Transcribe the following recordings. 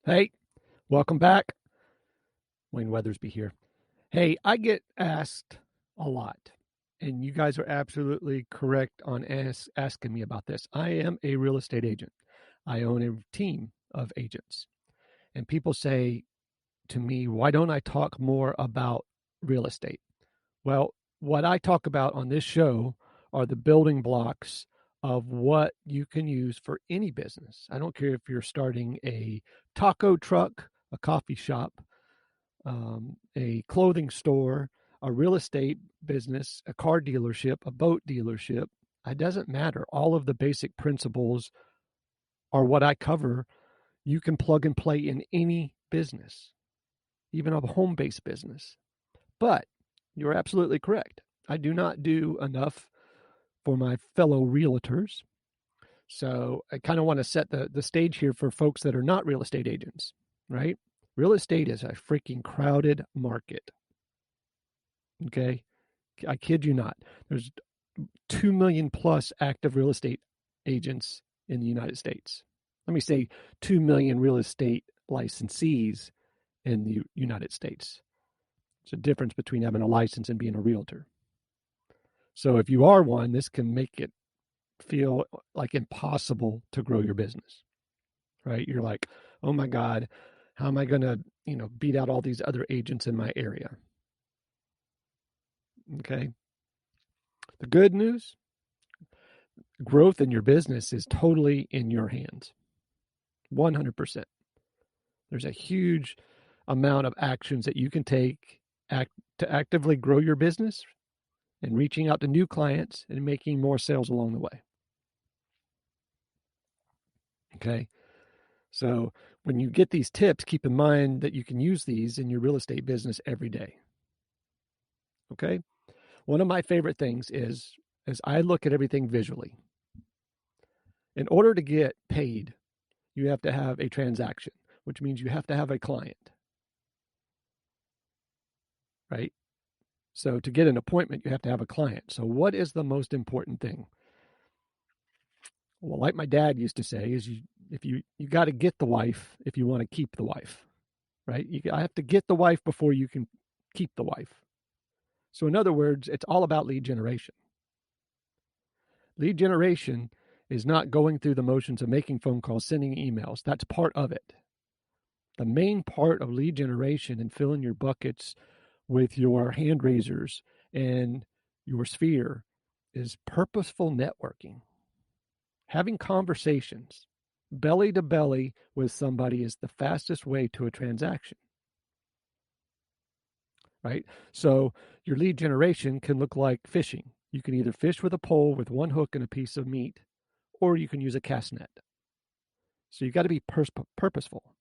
Hey, welcome back. Wayne Weathersby here. Hey, I get asked a lot, and you guys are absolutely correct on asking me about this. I am a real estate agent. I own a team of agents, and people say to me, why don't I talk more about real estate? Well, what I talk about on this show are the building blocks of what you can use for any business. I don't care if you're starting a taco truck, a coffee shop, a clothing store, a real estate business, a car dealership, a boat dealership. It doesn't matter. All of the basic principles are what I cover. You can plug and play in any business, even a home based business. But you're absolutely correct. I do not do enough for my fellow realtors. So I kind of want to set the stage here for folks that are not real estate agents, right? Real estate is a freaking crowded market. Okay. I kid you not. There's 2 million plus active real estate agents in the United States. Let me say 2 million real estate licensees in the United States. It's a difference between having a license and being a realtor. So if you are one, this can make it feel like impossible to grow your business, right? You're like, oh my God, how am I going to, beat out all these other agents in my area? Okay. The good news, growth in your business is totally in your hands. 100%. There's a huge amount of actions that you can take to actively grow your business and reaching out to new clients and making more sales along the way. Okay. So when you get these tips, keep in mind that you can use these in your real estate business every day. Okay. One of my favorite things is I look at everything visually. In order to get paid, you have to have a transaction, which means you have to have a client, right? So to get an appointment, you have to have a client. So what is the most important thing? Well, like my dad used to say, is you got to get the wife if you want to keep the wife, right? I have to get the wife before you can keep the wife. So in other words, it's all about lead generation. Lead generation is not going through the motions of making phone calls, sending emails. That's part of it. The main part of lead generation and filling your buckets with your hand raisers and your sphere is purposeful networking. Having conversations belly to belly with somebody is the fastest way to a transaction, right? So your lead generation can look like fishing. You can either fish with a pole with one hook and a piece of meat, or you can use a cast net. So you got to be purposeful.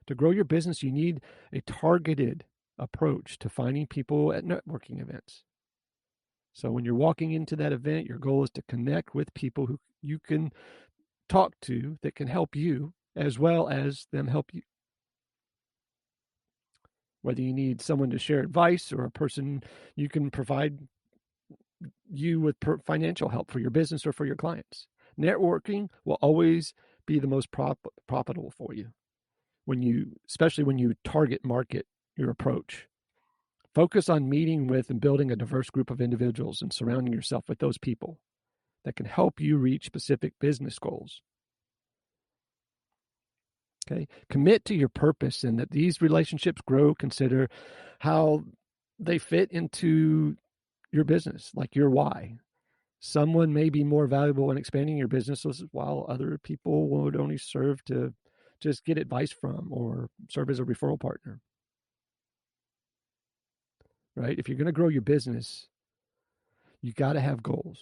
To grow your business, you need a targeted approach to finding people at networking events. So when you're walking into that event, your goal is to connect with people who you can talk to that can help you as well as them help you. Whether you need someone to share advice or a person you can provide you with financial help for your business or for your clients. Networking will always be the most profitable for you especially when you target market your approach. Focus on meeting with and building a diverse group of individuals and surrounding yourself with those people that can help you reach specific business goals. Okay. Commit to your purpose and that these relationships grow. Consider how they fit into your business, like your why. Someone may be more valuable in expanding your business, while other people would only serve to just get advice from or serve as a referral partner. Right? If you're going to grow your business, you got to have goals.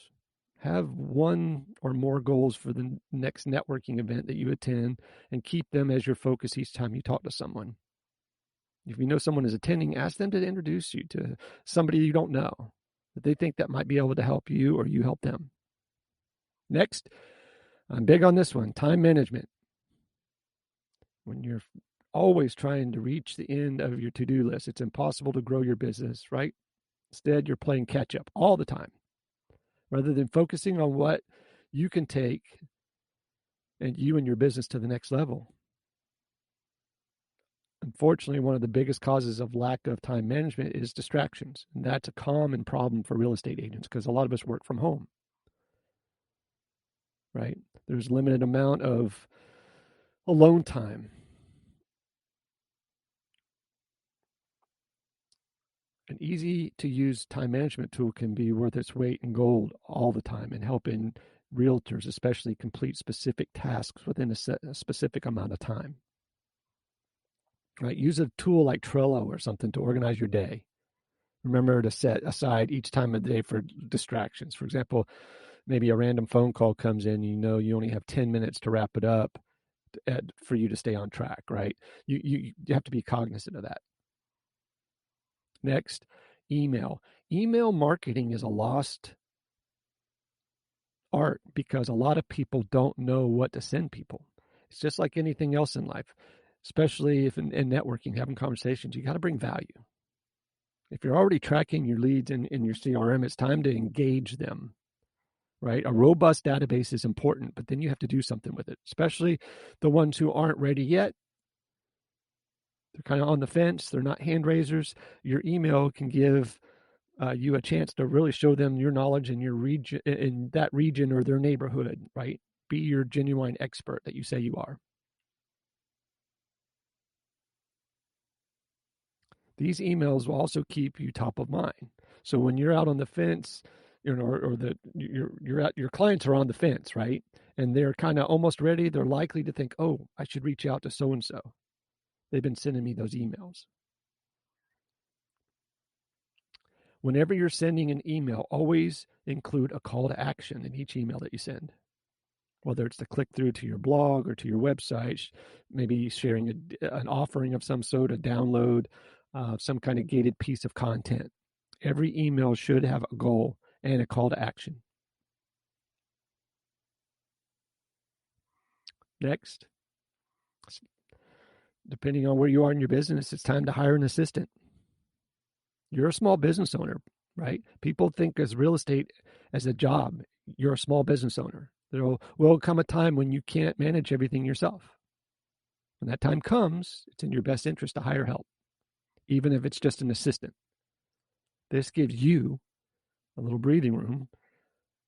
Have one or more goals for the next networking event that you attend and keep them as your focus each time you talk to someone. If you know someone is attending, ask them to introduce you to somebody you don't know that they think that might be able to help you or you help them. Next, I'm big on this one, time management. When you're always trying to reach the end of your to-do list, it's impossible to grow your business, right? Instead, you're playing catch up all the time rather than focusing on what you can take and you and your business to the next level. unfortunately, one of the biggest causes of lack of time management is distractions. And that's a common problem for real estate agents because a lot of us work from home, right? There's limited amount of alone time. An easy to use time management tool can be worth its weight in gold all the time and helping realtors, especially complete specific tasks within a specific amount of time. Right? Use a tool like Trello or something to organize your day. Remember to set aside each time of the day for distractions. For example, maybe a random phone call comes in, you know you only have 10 minutes to wrap it up for you to stay on track, right? You have to be cognizant of that. Next, email. Email marketing is a lost art because a lot of people don't know what to send people. It's just like anything else in life, especially if in networking, having conversations, you got to bring value. If you're already tracking your leads in your CRM, it's time to engage them, right? A robust database is important, but then you have to do something with it, especially the ones who aren't ready yet. They're kind of on the fence. They're not hand raisers. Your email can give you a chance to really show them your knowledge in your region, in that region or their neighborhood, right? Be your genuine expert that you say you are. These emails will also keep you top of mind. So when you're out on the fence, you know, or the you're at your clients are on the fence, right? And they're kind of almost ready. They're likely to think, "Oh, I should reach out to so and so. They've been sending me those emails." Whenever you're sending an email, always include a call to action in each email that you send. Whether it's to click through to your blog or to your website, maybe sharing an offering of some sort, a download, some kind of gated piece of content. Every email should have a goal and a call to action. Next, depending on where you are in your business, it's time to hire an assistant. You're a small business owner, right? People think as real estate as a job. You're a small business owner. There will come a time when you can't manage everything yourself. When that time comes, it's in your best interest to hire help, even if it's just an assistant. This gives you a little breathing room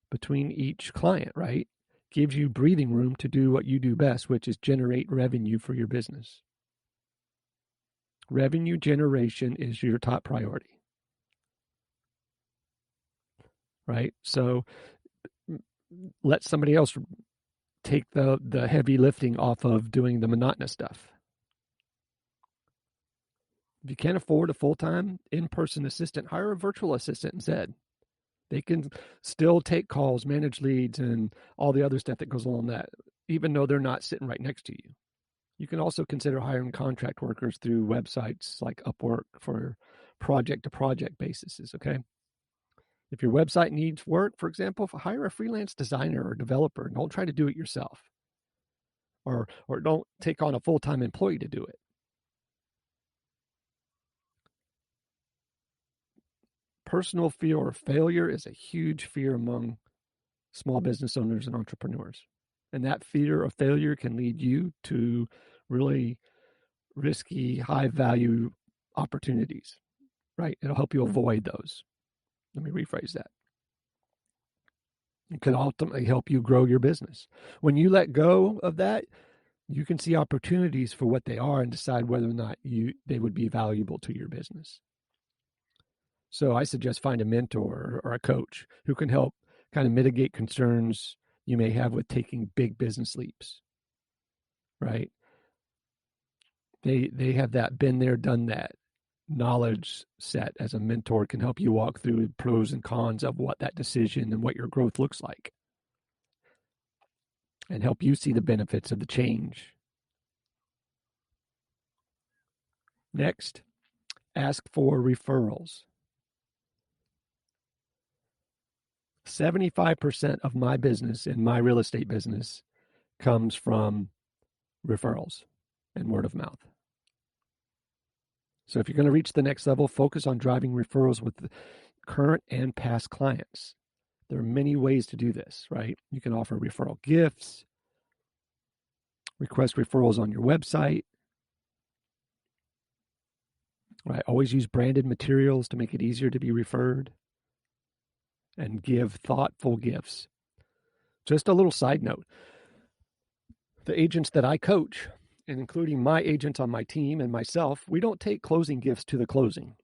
between each client, right? Gives you breathing room to do what you do best, which is generate revenue for your business. Revenue generation is your top priority, right? So let somebody else take the heavy lifting off of doing the monotonous stuff. If you can't afford a full-time in-person assistant, hire a virtual assistant instead. They can still take calls, manage leads, and all the other stuff that goes along that, even though they're not sitting right next to you. You can also consider hiring contract workers through websites like Upwork for project-to-project basis, okay? If your website needs work, for example, hire a freelance designer or developer. Don't try to do it yourself. Or don't take on a full-time employee to do it. Personal fear or failure is a huge fear among small business owners and entrepreneurs. And that fear of failure can lead you to really risky, high value opportunities, right? It'll help you avoid those. Let me rephrase that. It can ultimately help you grow your business. When you let go of that, you can see opportunities for what they are and decide whether or not they would be valuable to your business. So I suggest find a mentor or a coach who can help kind of mitigate concerns you may have with taking big business leaps, right? They have that been there, done that knowledge set as a mentor can help you walk through the pros and cons of what that decision and what your growth looks like and help you see the benefits of the change. Next, ask for referrals. 75% of my business in my real estate business comes from referrals and word of mouth. So if you're going to reach the next level, focus on driving referrals with current and past clients. There are many ways to do this, right? You can offer referral gifts, request referrals on your website, right? Always use branded materials to make it easier to be referred, and give thoughtful gifts. Just a little side note. The agents that I coach, and including my agents on my team and myself, we don't take closing gifts to the closing.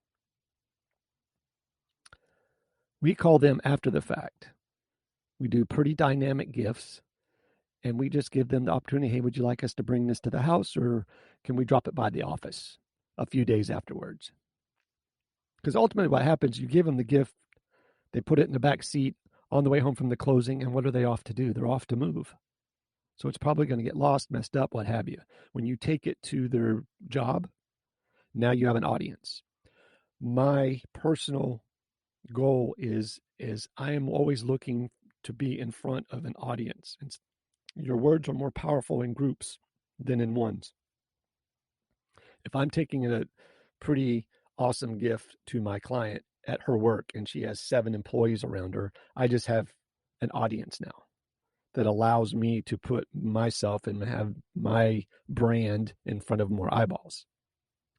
We call them after the fact. We do pretty dynamic gifts, and we just give them the opportunity, hey, would you like us to bring this to the house, or can we drop it by the office a few days afterwards? Because ultimately what happens, you give them the gift, they put it in the back seat on the way home from the closing, and what are they off to do? They're off to move. So it's probably going to get lost, messed up, what have you. When you take it to their job, now you have an audience. My personal goal is I am always looking to be in front of an audience. Your words are more powerful in groups than in ones. If I'm taking a pretty awesome gift to my client at her work and she has 7 employees around her, I just have an audience now that allows me to put myself and have my brand in front of more eyeballs.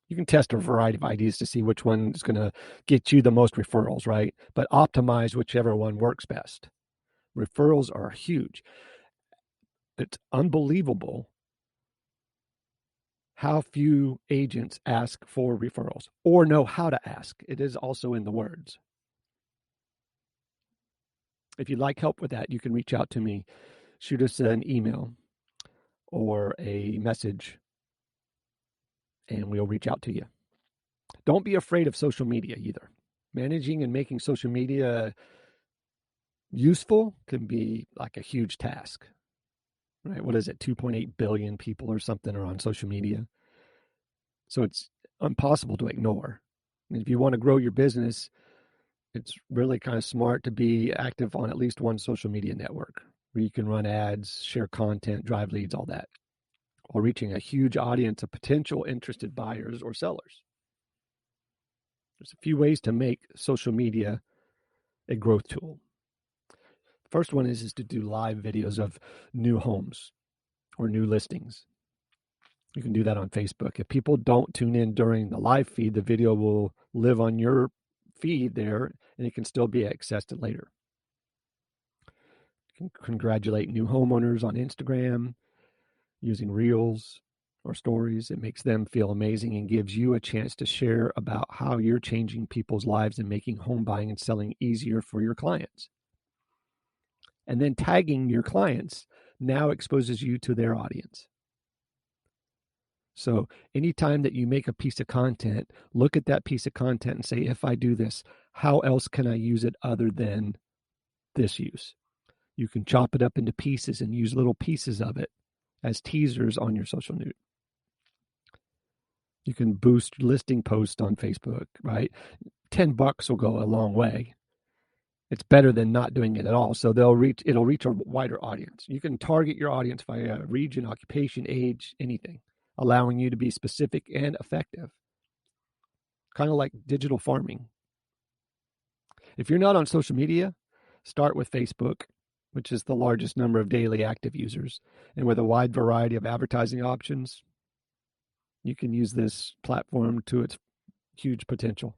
You can test a variety of ideas to see which one is going to get you the most referrals, right? But optimize whichever one works best. Referrals are huge. It's unbelievable how few agents ask for referrals or know how to ask. It is also in the words. If you'd like help with that, you can reach out to me. Shoot us an email or a message, and we'll reach out to you. Don't be afraid of social media either. Managing and making social media useful can be like a huge task, right? What is it? 2.8 billion people or something are on social media. So it's impossible to ignore. And if you want to grow your business, it's really kind of smart to be active on at least one social media network where you can run ads, share content, drive leads, all that, while reaching a huge audience of potential interested buyers or sellers. There's a few ways to make social media a growth tool. First one is to do live videos of new homes or new listings. You can do that on Facebook. If people don't tune in during the live feed, the video will live on your feed there, and it can still be accessed later. You can congratulate new homeowners on Instagram using reels or stories. It makes them feel amazing and gives you a chance to share about how you're changing people's lives and making home buying and selling easier for your clients. And then tagging your clients now exposes you to their audience. So anytime that you make a piece of content, look at that piece of content and say, if I do this, how else can I use it other than this use? You can chop it up into pieces and use little pieces of it as teasers on your social media. You can boost listing posts on Facebook, right? $10 will go a long way. It's better than not doing it at all. So it'll reach a wider audience. You can target your audience via region, occupation, age, anything, allowing you to be specific and effective. Kind of like digital farming. If you're not on social media, start with Facebook, which is the largest number of daily active users. And with a wide variety of advertising options, you can use this platform to its huge potential.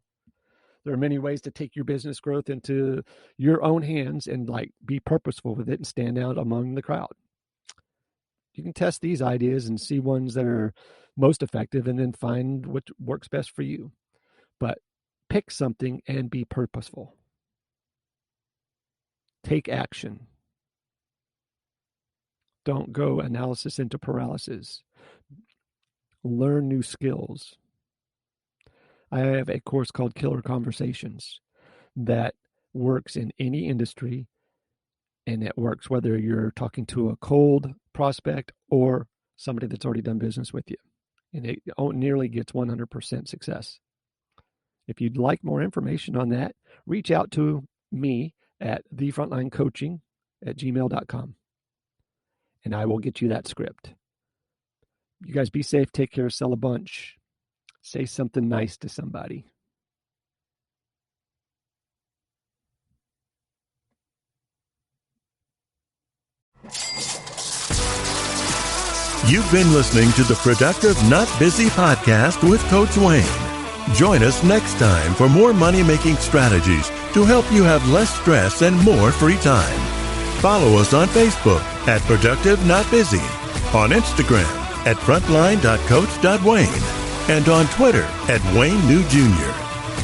There are many ways to take your business growth into your own hands and be purposeful with it and stand out among the crowd. You can test these ideas and see ones that are most effective and then find what works best for you. But pick something and be purposeful. Take action. Don't go analysis into paralysis. Learn new skills. I have a course called Killer Conversations that works in any industry, and it works whether you're talking to a cold prospect or somebody that's already done business with you. And it nearly gets 100% success. If you'd like more information on that, reach out to me at thefrontlinecoaching@gmail.com, and I will get you that script. You guys be safe, take care, sell a bunch, say something nice to somebody. You've been listening to the Productive Not Busy podcast with Coach Wayne. Join us next time for more money-making strategies to help you have less stress and more free time. Follow us on Facebook at Productive Not Busy, on Instagram at frontline.coach.wayne, and on Twitter at Wayne New Jr.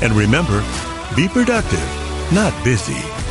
And remember, be productive, not busy.